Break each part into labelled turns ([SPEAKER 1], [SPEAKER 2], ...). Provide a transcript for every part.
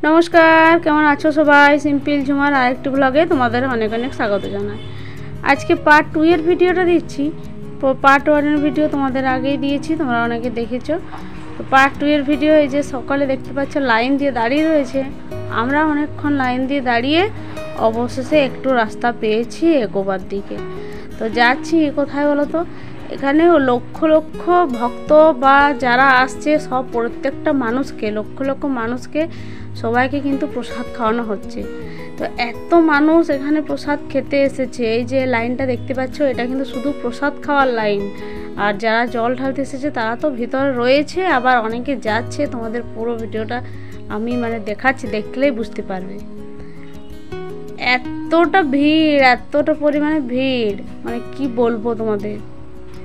[SPEAKER 1] নমস্কার, কেমন আছো সবাই? সিম্পল ঝুমার আরেকটি ব্লগে তোমাদের অনেক অনেক স্বাগত জানাই। আজকে পার্ট 2 এর ভিডিওটা দিচ্ছি। পার্ট 1 এর ভিডিও তোমাদের আগেই দিয়েছি, তোমরা অনেকে দেখেছো। তো পার্ট 2 এর ভিডিও এই যে সকালে দেখতে পাচ্ছ লাইন দিয়ে দাঁড়িয়ে রয়েছে। আমরা অনেকক্ষণ লাইন দিয়ে দাঁড়িয়ে অবশেষে একটু রাস্তা পেয়েছি এগোবার দিকে। তো যাচ্ছি কোথায় বলো তো? এখানেও লক্ষ লক্ষ ভক্ত বা যারা আসছে সব প্রত্যেকটা মানুষকে, লক্ষ লক্ষ মানুষকে সবাইকে কিন্তু প্রসাদ খাওয়ানো হচ্ছে। তো এত মানুষ এখানে প্রসাদ খেতে এসেছে। এই যে লাইনটা দেখতে পাচ্ছ, এটা কিন্তু শুধু প্রসাদ খাওয়ার লাইন। আর যারা জল ঢালতে এসেছে তারা তো ভিতরে রয়েছে, আবার অনেকে যাচ্ছে। তোমাদের পুরো ভিডিওটা আমি দেখাচ্ছি, দেখলেই বুঝতে পারবে। এতটা ভিড়, এতটা পরিমাণে ভিড়, কি বলবো তোমাদের,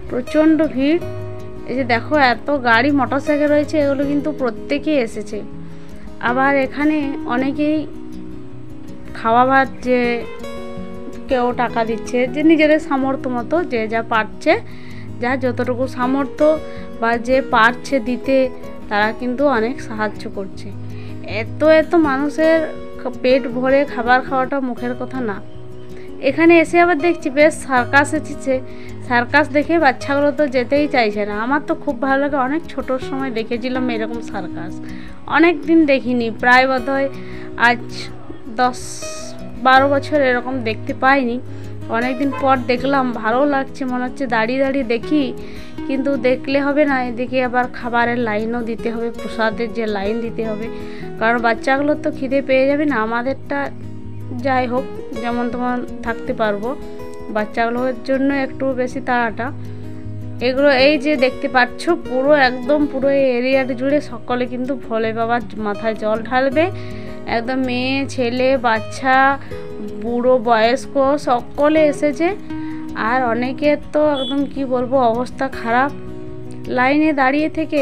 [SPEAKER 1] প্রচণ্ড ভিড়। এই যে দেখো এত গাড়ি মোটরসাইকেল রয়েছে, এগুলো কিন্তু প্রত্যেকেই এসেছে। আবার এখানে অনেকেই খাওয়া ভাত, যে কেউ টাকা দিচ্ছে, যে নিজেদের সামর্থ্য মতো যে যা পারছে, যা যতটুকু সামর্থ্য বা যে পারছে দিতে, তারা কিন্তু অনেক সাহায্য করছে। এত এত মানুষের পেট ভরে খাবার খাওয়াটা মুখের কথা না। এখানে এসে আবার দেখছি বেশ সার্কাস এসেছে। সার্কাস দেখে বাচ্চাগুলো তো যেতেই চাইছে না। আমার তো খুব ভালো লাগে, অনেক ছোটোর সময় দেখেছিলাম এরকম সার্কাস, অনেক দিন দেখিনি, প্রায় বোধহয় আজ 10-12 বছর এরকম দেখতে পাইনি। অনেক দিন পর দেখলাম, ভালো লাগছে, মনে হচ্ছে দাঁড়িয়ে দাঁড়িয়ে দেখি। কিন্তু দেখলে হবে না, এদিকে আবার খাবারের লাইনও দিতে হবে, প্রসাদের যে লাইন দিতে হবে, কারণ বাচ্চাগুলোর তো খিদে পেয়ে যাবে না। আমাদেরটা যাই হোক যেমন তোমার থাকতে পারবো, বাচ্চাগুলোর জন্য একটু বেশি তাড়াটা। এগুলো এই যে দেখতে পাচ্ছ পুরো একদম পুরো এই এরিয়াটা জুড়ে সকলে কিন্তু ভোলে বাবার মাথায় জল ঢালবে। একদম মেয়ে ছেলে বাচ্চা বুড়ো বয়স্ক সকলে এসেছে। আর অনেকের তো একদম কি বলবো অবস্থা খারাপ। লাইনে দাঁড়িয়ে থেকে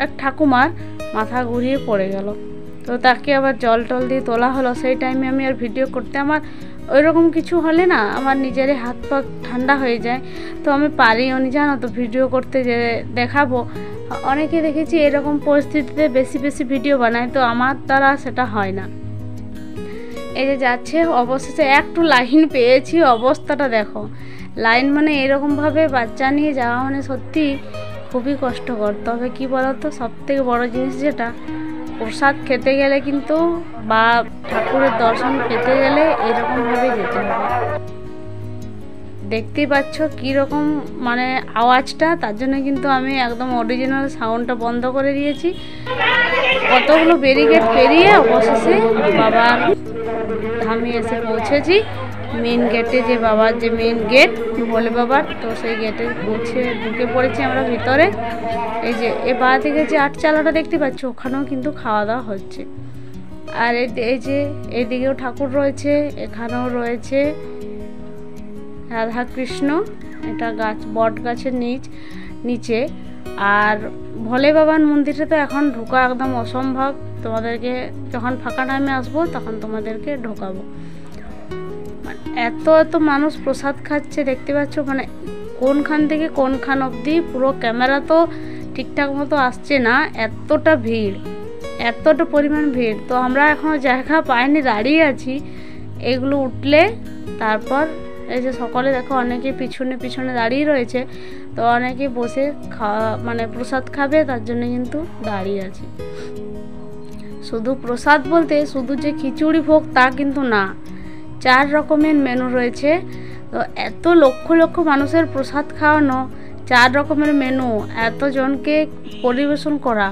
[SPEAKER 1] এক ঠাকুমার মাথা ঘুরিয়ে পড়ে গেল। তো তাকে আবার জল টল দিয়ে তোলা হলো। সেই টাইমে আমি আর ভিডিও করতে, আমার ওই রকম কিছু হলে না আমার নিজেরই হাত পা ঠান্ডা হয়ে যায়। তো আমি পারিও নি, জানো তো, ভিডিও করতে যে দেখাবো। অনেকে দেখেছি এরকম পরিস্থিতিতে বেশি বেশি ভিডিও বানায়, তো আমার দ্বারা সেটা হয় না। এই যে যাচ্ছে, অবশেষে একটু লাইন পেয়েছি। অবস্থাটা দেখো, লাইন এরকমভাবে বাচ্চা নিয়ে যাওয়া সত্যি খুবই কষ্টকর। তবে কি বলতো, সবথেকে বড় জিনিস যেটা, প্রসাদ খেতে গেলে কিন্তু বা ঠাকুরের দর্শন পেতে গেলে এরকমভাবে যেতে হবে। দেখতেই পাচ্ছ কীরকম আওয়াজটা, তার জন্য কিন্তু আমি একদম অরিজিনাল সাউন্ডটা বন্ধ করে দিয়েছি। কতগুলো ব্যারিকেড পেরিয়ে অবশেষে বাবার ধামে এসে পৌঁছেছি। মেন গেটে, যে বাবার যে মেন গেট ভোলে বাবার, তো সেই গেটে পৌঁছে ঢুকে পড়েছি আমরা ভিতরে। এই যে এ বাঁ দিকে যে আটচালাটা দেখতে পাচ্ছ, ওখানেও কিন্তু খাওয়া দাওয়া হচ্ছে। আর এই যে এইদিকেও ঠাকুর রয়েছে, এখানেও রয়েছে রাধা কৃষ্ণ। এটা বট গাছের নিচে। আর ভোলে বাবার মন্দিরে তো এখন ঢোকা একদম অসম্ভব। তোমাদেরকে যখন ফাঁকা টাইমে আসবো তখন তোমাদেরকে ঢোকাবো। এত এত মানুষ প্রসাদ খাচ্ছে, দেখতে পাচ্ছ, কোনখান থেকে কোনখান অবধি পুরো ক্যামেরা তো ঠিকঠাক মতো আসছে না, এতটা ভিড়, এতটা পরিমাণ ভিড়। তো আমরা এখনও জায়গা পাইনি, দাঁড়িয়ে আছি। এগুলো উঠলে তারপর এই যে সকলে দেখো, অনেকে পিছনে পিছনে দাঁড়িয়ে রয়েছে। তো অনেকে বসে প্রসাদ খাবে, তার জন্য কিন্তু দাঁড়িয়ে আছি। শুধু প্রসাদ বলতে শুধু যে খিচুড়ি ভোগ তা কিন্তু না, 4 রকমের মেনু রয়েছে। তো এত লক্ষ লক্ষ মানুষের প্রসাদ খাওয়ানো, 4 রকমের মেনু, এতজনকে পরিবেশন করা,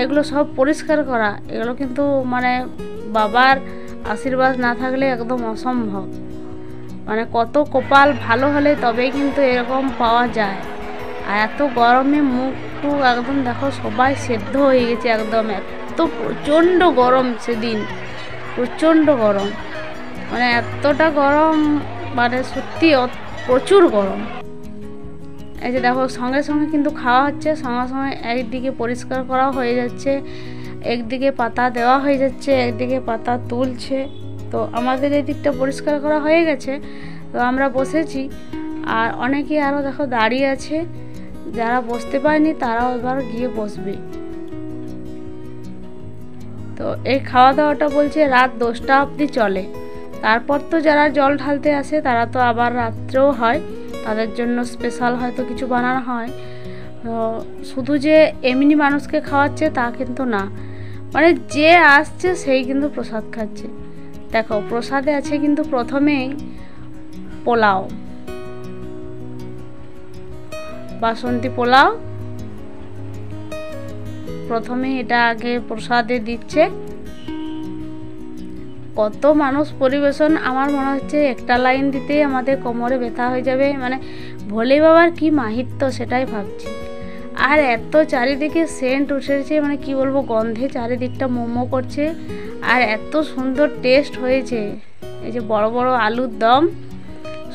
[SPEAKER 1] এগুলো সব পরিষ্কার করা, এগুলো কিন্তু বাবার আশীর্বাদ না থাকলে একদম অসম্ভব। কত কপাল ভালো হলে তবেই কিন্তু এরকম পাওয়া যায়। আর এত গরমে মুখ টুক একদম দেখো সবাই সেদ্ধ হয়ে গেছে একদম। এত প্রচণ্ড গরম সেদিন, প্রচণ্ড গরম, এতটা গরম, সত্যি প্রচুর গরম। এই যে দেখো সঙ্গে সঙ্গে কিন্তু খাওয়া হচ্ছে, সঙ্গে সঙ্গে একদিকে পরিষ্কার করা হয়ে যাচ্ছে, একদিকে পাতা দেওয়া হয়ে যাচ্ছে, একদিকে পাতা তুলছে। তো আমাদের এই দিকটা পরিষ্কার করা হয়ে গেছে, তো আমরা বসেছি। আর অনেকে আরও দেখো দাঁড়িয়ে আছে, যারা বসতে পারেনি তারাও এবার গিয়ে বসবে। তো এই খাওয়া দাওয়াটা বলছে রাত 10টা অবধি চলে। তারপর তো যারা জল ঢালতে আসে তারা তো আবার রাত্রেও হয়, তাদের জন্য স্পেশাল হয়তো কিছু বানানো হয়। শুধু যে এমনি মানুষকে খাওয়াচ্ছে তা কিন্তু না, মানে যে আসছে সেই কিন্তু প্রসাদ খাচ্ছে। দেখো প্রসাদে আছে কিন্তু প্রথমেই পোলাও, বাসন্তী পোলাও প্রথমে এটা আগে প্রসাদে দিচ্ছে। কত মানুষ পরিবেশন, আমার মনে হচ্ছে একটা লাইন দিতেই আমাদের কোমরে ব্যথা হয়ে যাবে। মানে ভোলে বাবার কি মাহিত্য সেটাই ভাবছি। আর এত চারিদিকে সেন্ট উঠেছে, মানে কি বলবো, গন্ধে চারিদিকটা মোমো করছে। আর এত সুন্দর টেস্ট হয়েছে, এই যে বড় বড় আলুর দম,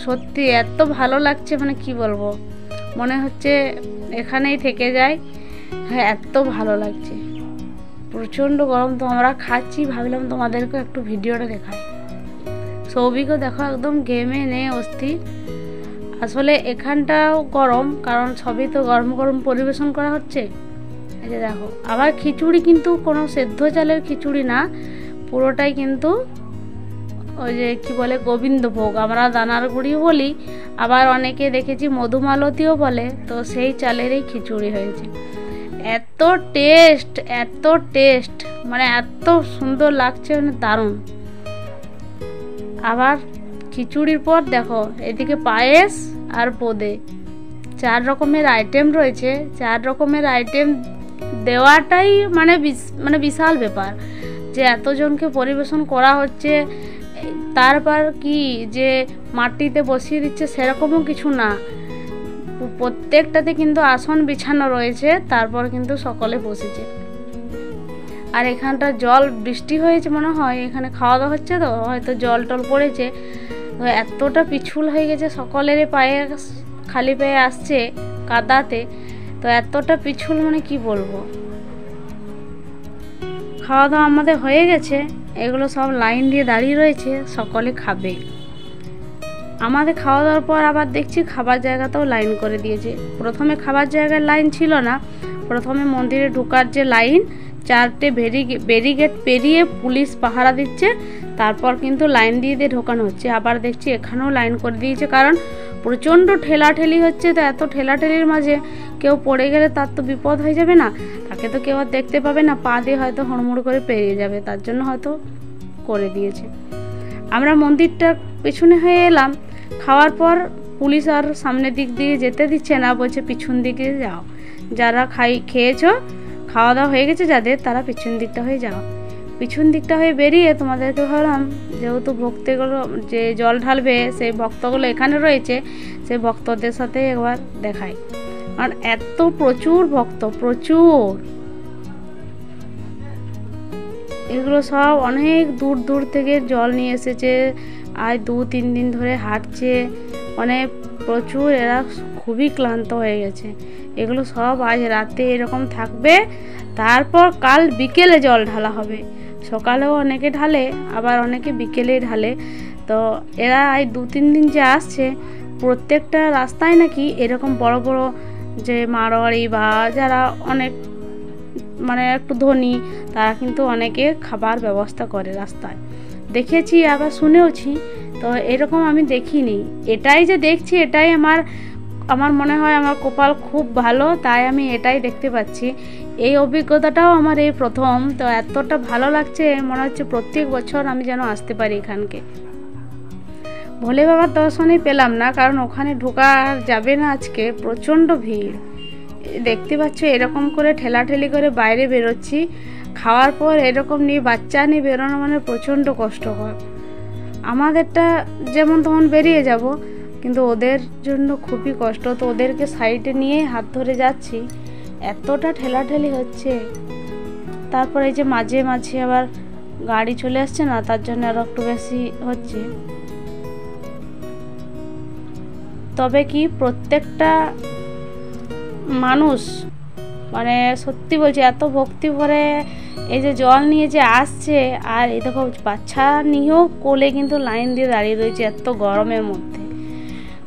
[SPEAKER 1] সত্যি এত ভালো লাগছে, মানে কি বলবো, মনে হচ্ছে এখানেই থেকে যায়। হ্যাঁ এত ভালো লাগছে, প্রচণ্ড গরম। তো আমরা খাচ্ছি, ভাবলাম তোমাদেরকে একটু ভিডিওটা দেখাই। সৌভিকও দেখো একদম ঘেমে নে অস্থির। আসলে এখানটাও গরম, কারণ সবই তো গরম গরম পরিবেশন করা হচ্ছে। এই যে দেখো, আবার খিচুড়ি কিন্তু কোনো সেদ্ধ চালের খিচুড়ি না, পুরোটাই কিন্তু ওই যে কি বলে গোবিন্দভোগ, আমরা দানার গুঁড়িও বলি, আবার অনেকে দেখেছি মধুমালতিও বলে। তো সেই চালেরই খিচুড়ি হয়েছে। এত টেস্ট, এত টেস্ট, মানে এত সুন্দর লাগছে, মানে দারুণ। আবার খিচুড়ির পর দেখো এদিকে পায়েস আর বোঁদে, 4 রকমের আইটেম রয়েছে। 4 রকমের আইটেম দেওয়াটাই মানে বিশাল ব্যাপার, যে এতজনকে পরিবেশন করা হচ্ছে। তারপর কি যে মাটিতে বসিয়ে দিচ্ছে সেরকমও কিছু না, প্রত্যেকটাতে কিন্তু আসন বিছানো রয়েছে, তারপর কিন্তু সকলে বসেছে। আর এখানটা জল বৃষ্টি হয়েছে মনে হয়, এখানে খাওয়া দাওয়া হচ্ছে তো হয়তো জল টল পড়েছে। তো এতটা পিছল হয়ে গেছে, সকলেরই পায়ে খালি পায়ে আসছে কাদাতে। তো এতটা পিছল, মানে কি বলবো। খাওয়া দাওয়া আমাদের হয়ে গেছে, এগুলো সব লাইন দিয়ে দাঁড়িয়ে রয়েছে, সকলে খাবে। আমাদের খাওয়া দাওয়ার পর আবার দেখছি খাবার জায়গাতেও লাইন করে দিয়েছে। প্রথমে খাবার জায়গায় লাইন ছিল না, প্রথমে মন্দিরে ঢোকার যে লাইন, 4টে ব্যারিকেড পেরিয়ে পুলিশ পাহারা দিচ্ছে, তারপর কিন্তু লাইন দিয়ে দিয়ে ঢোকানো হচ্ছে। আবার দেখছি এখানেও লাইন করে দিয়েছে, কারণ প্রচণ্ড ঠেলাঠেলি হচ্ছে। তো এত ঠেলাঠেলির মাঝে কেউ পড়ে গেলে তার তো বিপদ হয়ে যাবে না, তাকে তো কেউ আর দেখতে পাবে না, পা দিয়ে হয়তো হুড়মুড় করে পেরিয়ে যাবে, তার জন্য হয়তো করে দিয়েছে। আমরা মন্দিরটার পেছনে হয়ে এলাম। খাওয়ার পর পুলিশ আর সামনের দিক দিয়ে যেতে দিচ্ছে না, বলছে পিছন দিকে যাও, যারা খেয়েছো, খাওয়া দাওয়া হয়ে গেছে যাদের, তারা পিছন দিকটা হয়ে যাও। পিছন দিকটা হয়ে বেরিয়ে তোমাদেরকে ভাবলাম, যেহেতু ভক্তগুলো যে জল ঢালবে সেই ভক্তগুলো এখানে রয়েছে, সেই ভক্তদের সাথে একবার দেখাই। আর এত প্রচুর ভক্ত, প্রচুর, এগুলো সব অনেক দূর দূর থেকে জল নিয়ে এসেছে, আজ 2-3 দিন ধরে হাঁটছে, অনেক প্রচুর, এরা খুবই ক্লান্ত হয়ে গেছে। এগুলো সব আজ রাতে এরকম থাকবে, তারপর কাল বিকেলে জল ঢালা হবে। সকালেও অনেকে ঢালে, আবার অনেকে বিকেলে ঢালে। তো এরা আজ 2-3 দিন যে আসছে, প্রত্যেকটা রাস্তায় নাকি এরকম বড় বড় যে মারোয়ারি বা যারা অনেক মানে একটু ধনী, তারা কিন্তু অনেকে খাবার ব্যবস্থা করে রাস্তায়, দেখেছি আবার শুনেওছি। তো এরকম আমি দেখিনি, এটাই যে দেখছি এটাই আমার মনে হয় আমার কপাল খুব ভালো, তাই আমি এটাই দেখতে পাচ্ছি। এই অভিজ্ঞতাটাও আমার এই প্রথম। তো এতটা ভালো লাগছে, মনে হচ্ছে প্রত্যেক বছর আমি যেন আসতে পারি এখানকে। ভোলে বাবার দর্শনই পেলাম না, কারণ ওখানে ঢোকা যাবে না আজকে, প্রচণ্ড ভিড়। দেখতে পাচ্ছ এরকম করে ঠেলাঠেলি করে বাইরে বেরোচ্ছি, খাওয়ার পর এরকম নিয়ে বাচ্চা নিয়ে বেরোনো মানে প্রচণ্ড কষ্টকর। আমাদেরটা যেমন তখন বেরিয়ে যাব, কিন্তু ওদের জন্য খুবই কষ্ট। তো ওদেরকে সাইডে নিয়ে হাত ধরে যাচ্ছি, এতটা ঠেলাঠেলি হচ্ছে। তারপরে এই যে মাঝে মাঝে আবার গাড়ি চলে আসছে না, তার জন্য আরও একটু বেশি হচ্ছে। তবে কি প্রত্যেকটা মানুষ, মানে সত্যি বলছি, এত ভক্তি ভরে এই যে জল নিয়ে যে আসছে, আর এই দেখো বাচ্চা নিয়েও কোলে কিন্তু লাইন দিয়ে দাঁড়িয়ে রয়েছে এত গরমের মধ্যে।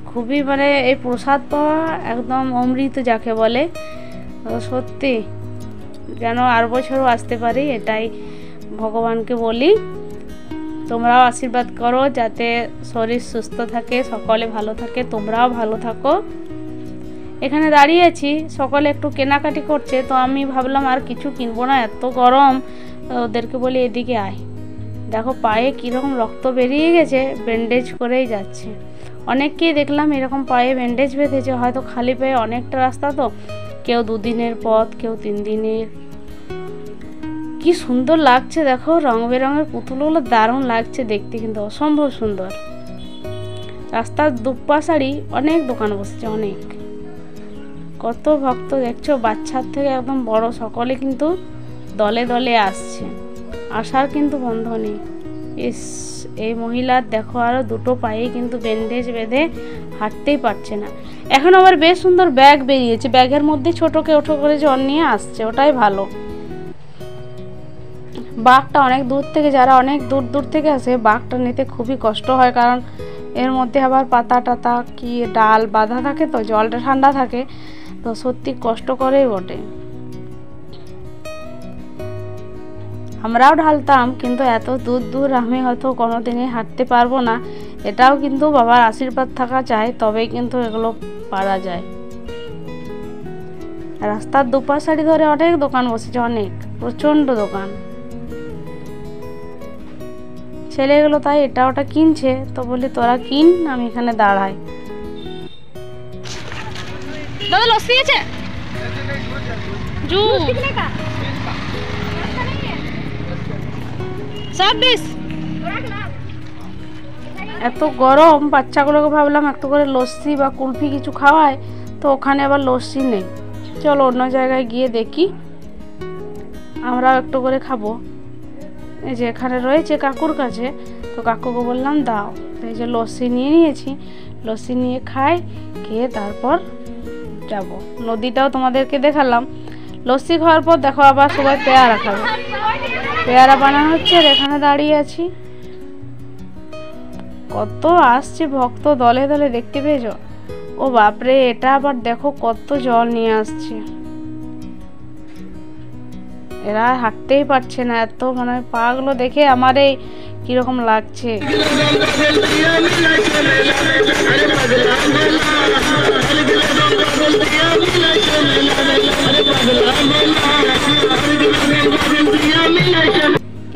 [SPEAKER 1] খুবই মানে এই প্রসাদ পাওয়া একদম অমৃত যাকে বলে। সত্যি যেন আর বছরও আসতে পারি, এটাই ভগবানকে বলি তোমরাও আশীর্বাদ করো যাতে শরীর সুস্থ থাকে, সকলে ভালো থাকে, তোমরাও ভালো থাকো। এখানে দাঁড়িয়ে আছি, সকলে একটু কেনাকাটি করছে, তো আমি ভাবলাম আর কিছু কিনবো না, এত গরম। ওদেরকে বলি এদিকে আয়। দেখো পায়ে কীরকম রক্ত বেরিয়ে গেছে, ব্যান্ডেজ করেই যাচ্ছে। অনেককেই দেখলাম এরকম পায়ে ব্যান্ডেজ বেঁধেছে, হয়তো খালি পায়ে অনেকটা রাস্তা, তো কেউ 2 দিনের পথ, কেউ 3 দিনের। কি সুন্দর লাগছে দেখো, রং বেরঙের পুতুলগুলো দারুণ লাগছে দেখতে, কিন্তু অসম্ভব সুন্দর। রাস্তার দুপাশাড়ি অনেক দোকান বসেছে, অনেক। কত ভক্ত দেখছো, বাচ্চার থেকে একদম বড় সকলে কিন্তু দলে দলে আসছে, আসার কিন্তু বন্ধ নেই। এই মহিলার দেখো আরো 2টো পায়ে কিন্তু ব্যান্ডেজ বেঁধে হাঁটতেই পারছে না। এখন আবার বেশ সুন্দর ব্যাগ বেরিয়েছে, ব্যাগের মধ্যে ছোটকে ওঠো করে জল নিয়ে আসছে, ওটাই ভালো। বাঘটা অনেক দূর থেকে, যারা অনেক দূর দূর থেকে আসে, বাঘটা নিতে খুবই কষ্ট হয়, কারণ এর মধ্যে আবার পাতা টাতা কি ডাল বাঁধা থাকে, তো জলটা ঠান্ডা থাকে, তো সত্যি কষ্ট করেই বটে। আমরাও ঢালতাম, কিন্তু এত দূর দূর আমি হয়তো কোনোদিনই হাঁটতে পারবো না। এটাও কিন্তু বাবার আশীর্বাদ থাকা চাই, তবেই কিন্তু এগুলো পারা যায়। রাস্তার দুপাশাড়ি ধরে অনেক দোকান বসেছে, অনেক, প্রচণ্ড দোকান। ছেলেগুলো তাই এটা ওটা কিনছে, তো বলি তোরা কিন, আমি এখানে দাঁড়াই। দাদা লস্যি আছে? জুস এত গরম, বাচ্চাগুলোকে ভাবলাম একটু করে লস্যি বা কুলফি কিছু খাওয়ায়, তো ওখানে আবার লস্যি নেই। চলো অন্য জায়গায় গিয়ে দেখি, আমরাও একটু করে খাবো। এই যে এখানে রয়েছে কাকুর কাছে, তো কাকুকে বললাম দাও, তো এই যে লস্যি নিয়ে নিয়েছি, লস্যি নিয়ে খাই, খেয়ে তারপর যাব। নদীটাও তোমাদেরকে দেখালাম। লস্যি খাওয়ার পর দেখো আবার সবাই পেয়ারা খাবে, পেয়ারা বানানো হচ্ছে, আর এখানে দাঁড়িয়ে আছি। কত আসছে ভক্ত দলে দলে, দেখতে পেয়েছো? ও বাপরে, এটা আবার দেখো কত জল নিয়ে আসছে। এরা হাঁটতেই পারছে না, এত মানে পাগুলো দেখে আমার এই কিরকম লাগছে।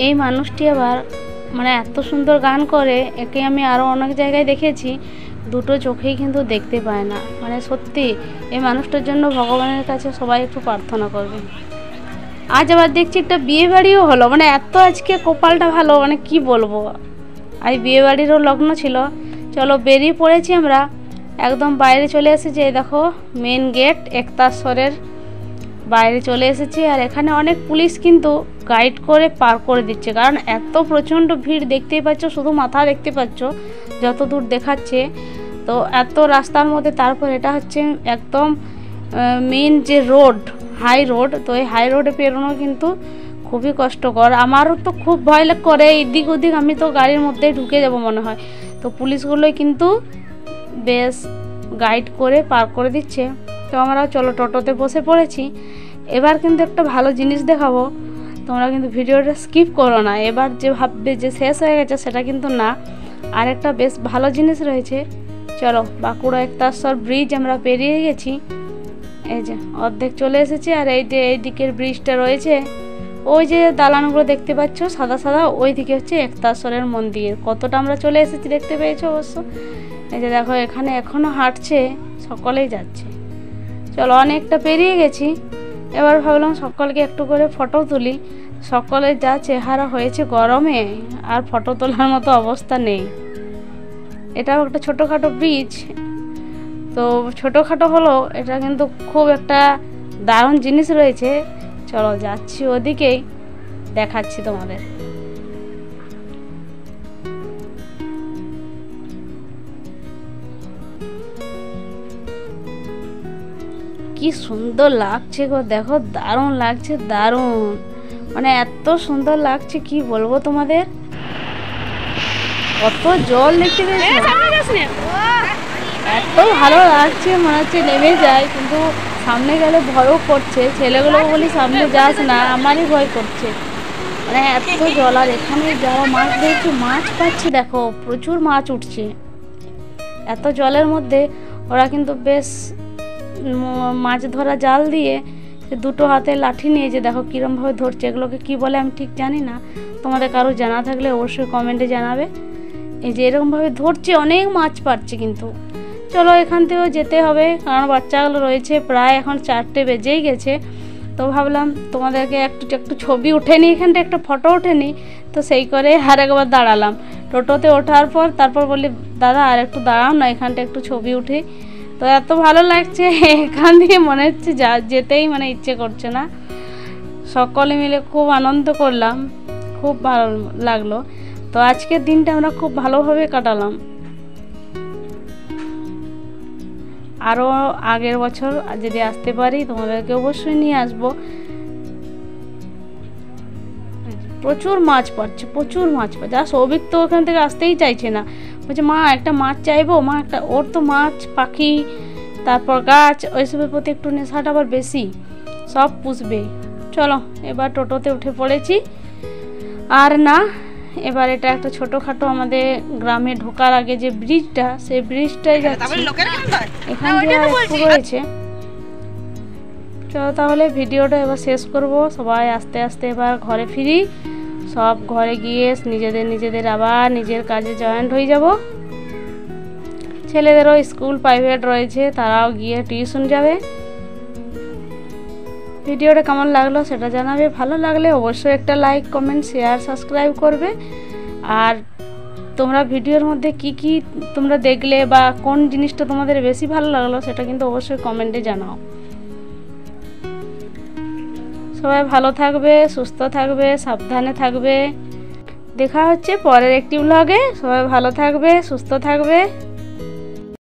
[SPEAKER 1] এই মানুষটি আবার মানে এত সুন্দর গান করে, একে আমি আরও অনেক জায়গায় দেখেছি, 2টো চোখেই কিন্তু দেখতে পায় না। মানে সত্যি এই মানুষটার জন্য ভগবানের কাছে সবাই একটু প্রার্থনা করবে। আজ আবার দেখছি একটা বিয়ে বাড়িও হলো, মানে এত আজকে কপালটা ভালো, মানে কি বলবো। আজ বিয়ে বাড়িরও লগ্ন ছিল। চলো বেরিয়ে পড়েছি আমরা, একদম বাইরে চলে এসেছি। এই দেখো মেন গেট, একতাশ্বরের বাইরে চলে এসেছি। আর এখানে অনেক পুলিশ কিন্তু গাইড করে পার করে দিচ্ছে, কারণ এত প্রচণ্ড ভিড়, দেখতেই পাচ্ছ, শুধু মাথা দেখতে পাচ্ছ যত দূর দেখাচ্ছে। তো এত রাস্তার মধ্যে, তারপর এটা হচ্ছে একদম মেন যে রোড, হাই রোড, তো এই হাই রোডে পেরোনো কিন্তু খুবই কষ্টকর। আমারও তো খুব ভয় করে, এদিক ওদিক আমি তো গাড়ির মধ্যেই ঢুকে যাব মনে হয়। তো পুলিশগুলোই কিন্তু বেশ গাইড করে পার করে দিচ্ছে। তো আমরা চলো টোটোতে বসে পড়েছি। এবার কিন্তু একটা ভালো জিনিস দেখাবো, তোমরা কিন্তু ভিডিওটা স্কিপ করো না। এবার যে ভাববে যে শেষ হয়ে গেছে, সেটা কিন্তু না, আর একটা বেশ ভালো জিনিস রয়েছে। চলো, বাঁকুড়া একতাশ্বর ব্রিজ আমরা পেরিয়ে গেছি, এই যে অর্ধেক চলে এসেছি। আর এই যে এই দিকের ব্রিজটা রয়েছে, ওই যে দালানগুলো দেখতে পাচ্ছ সাদা সাদা, ওই দিকে হচ্ছে একতাশ্বরের মন্দির। কতটা আমরা চলে এসেছি দেখতে পেয়েছো অবশ্য। এই যে দেখো এখানে এখনো হাঁটছে, সকলেই যাচ্ছে। চলো অনেকটা পেরিয়ে গেছি। এবার ভাবলাম সকলকে একটু করে ফটো তুলি। সকলের যা চেহারা হয়েছে গরমে, আর ফটো তোলার মতো অবস্থা নেই। এটাও একটা ছোটোখাটো ব্রিজ, তো ছোটোখাটো হলো, এটা কিন্তু খুব একটা দারুণ জিনিস রয়েছে। চলো যাচ্ছি ওদিকেই, দেখাচ্ছি তোমাদের। কি সুন্দর লাগছে গো, দেখো দারুণ লাগছে, দারুণ, মানে এত সুন্দর লাগছে কি বলবো তোমাদের। কত জল দেখতে পেয়েছি, এত ভালো লাগছে, মনে হচ্ছে নেমে যায়, কিন্তু সামনে গেলে ভয়ও করছে। ছেলেগুলো বলি সামনে যাস না, আমারই ভয় করছে। মানে এত জল। আর এখানে যারা মাছ ধরছে মাছ পাচ্ছে, দেখো প্রচুর মাছ উঠছে এত জলের মধ্যে। ওরা কিন্তু বেশ মাছ ধরা জাল দিয়ে দুটো হাতে লাঠি নিয়ে যে দেখো কীরমভাবে ধরছে। এগুলোকে কি বলে আমি ঠিক জানি না, তোমাদের কারো জানা থাকলে অবশ্যই কমেন্টে জানাবে। এই যে এরকমভাবে ধরছে, অনেক মাছ পাচ্ছে। কিন্তু চলো এখান থেকেও যেতে হবে, কারণ বাচ্চাগুলো রয়েছে। প্রায় এখন 4টে বেজেই গেছে। তো ভাবলাম তোমাদেরকে একটু ছবি উঠে নিই, এখানটা একটা ফটো উঠে নিই। তো সেই করে আর একবার দাঁড়ালাম টোটোতে ওঠার পর। তারপর বলি দাদা আর একটু দাঁড়াও না, এখানটা একটু ছবি উঠে। তো এত ভালো লাগছে এখান দিয়ে, মনে হচ্ছে যেতেই মানে ইচ্ছে করছে না। সকলে মিলে খুব আনন্দ করলাম, খুব ভালো লাগলো। তো আজকের দিনটা আমরা খুব ভালোভাবে কাটালাম। আরও আগের বছর যদি আসতে পারি তোমাদেরকে অবশ্যই নিয়ে আসবো। প্রচুর মাছ পাচ্ছে, প্রচুর মাছ পাচ্ছে। আর সৌভিক তো ওখান থেকে আসতেই চাইছে না, বলছে মা একটা মাছ চাইবো, মা একটা। ওর তো মাছ, পাখি, তারপর গাছ, ওইসবের প্রতি একটু নেশাটা আবার বেশি, সব পুষবে। চলো এবার টোটোতে উঠে পড়েছি। আর না, এবার এটা একটা ছোটোখাটো আমাদের গ্রামে ঢোকার আগে যে ব্রিজটা, সেই ব্রিজটাই যাচ্ছি। এখান দিয়ে আর একটু রয়েছে। চলো তাহলে ভিডিওটা এবার শেষ করব। সবাই আস্তে আস্তে এবার ঘরে ফিরি। সব ঘরে গিয়ে নিজেদের আবার নিজের কাজে জয়েন্ট হয়ে যাব। ছেলেদেরও স্কুল প্রাইভেট রয়েছে, তারাও গিয়ে টিউশন যাবে। ভিডিওটা কেমন লাগলো সেটা জানাবে। ভালো লাগলে অবশ্যই একটা লাইক, কমেন্ট, শেয়ার, সাবস্ক্রাইব করবে। আর তোমরা ভিডিওর মধ্যে কি তোমরা দেখলে বা কোন জিনিসটা তোমাদের বেশি ভালো লাগলো সেটা কিন্তু অবশ্যই কমেন্টে জানাও। সবাই ভালো থাকবে, সুস্থ থাকবে, সাবধানে থাকবে। দেখা হচ্ছে পরের একটি ব্লগে। সবাই ভালো থাকবে, সুস্থ থাকবে।